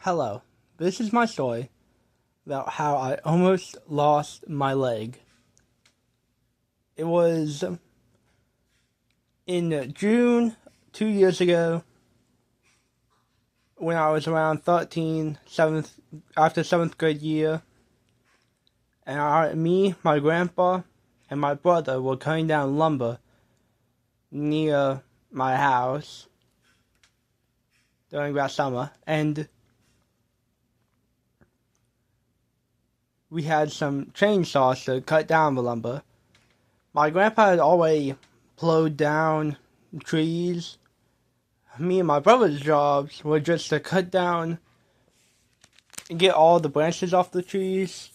Hello, this is my story about how I almost lost my leg. It was in June 2 years ago when I was around 13, after 7th grade year, and me, my grandpa, and my brother were cutting down lumber near my house during that summer, and we had some chainsaws to cut down the lumber. My grandpa had already plowed down trees. Me and my brother's jobs were just to cut down and get all the branches off the trees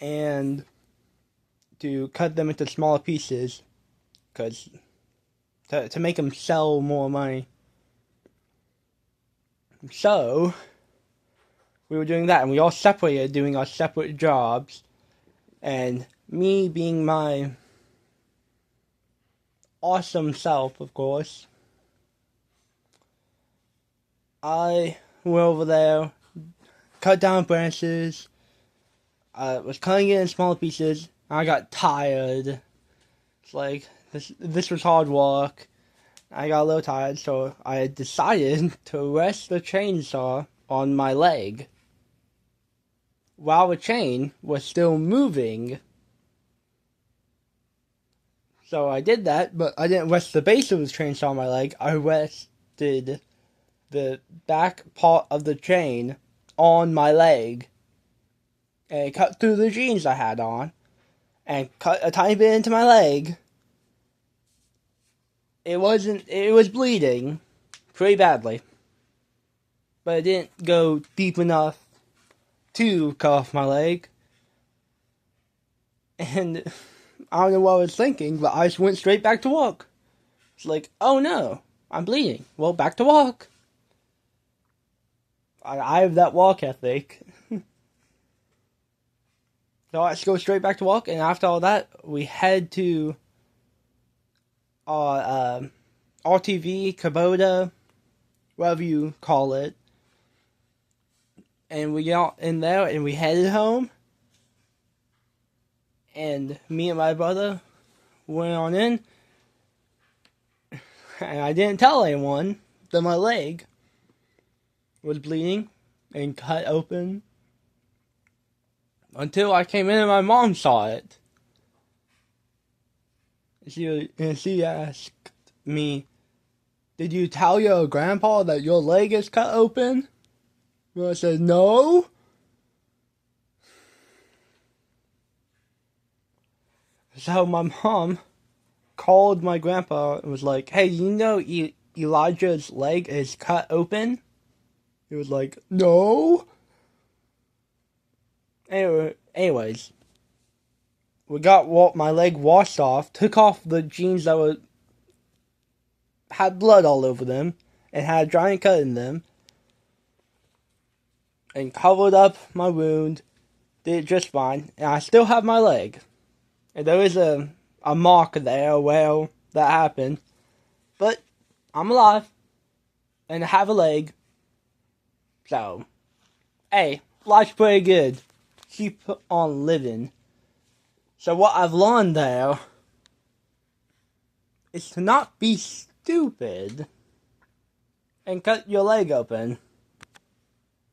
and to cut them into smaller pieces to make them sell more money. So we were doing that, and we all separated doing our separate jobs. And me being my awesome self, of course, I went over there, cut down branches. I was cutting it in smaller pieces. I got tired. It's like this was hard work. I got a little tired, so I decided to rest the chainsaw on my leg while the chain was still moving. So I did that, but I didn't rest the base of the chainsaw on my leg. I rested the back part of the chain on my leg. And it cut through the jeans I had on and cut a tiny bit into my leg. It was bleeding pretty badly, but it didn't go deep enough to cut off my leg. And I don't know what I was thinking, but I just went straight back to work. It's like, oh no, I'm bleeding. Well, back to work. I have that work ethic. So I just go straight back to work, and after all that, we head to our RTV, Kubota, whatever you call it. And we got in there, and we headed home. And me and my brother went on in. And I didn't tell anyone that my leg was bleeding and cut open until I came in and my mom saw it. She asked me, "Did you tell your grandpa that your leg is cut open?" And I said, "No." So my mom called my grandpa and was like, "Hey, you know Elijah's leg is cut open?" He was like, "No." Anyways, we got my leg washed off, took off the jeans that had blood all over them, and had a giant cut in them, and covered up my wound, did it just fine, and I still have my leg. And there is a mark there where that happened, but I'm alive, and I have a leg, so, hey, life's pretty good. Keep on living. So what I've learned there is to not be stupid and cut your leg open.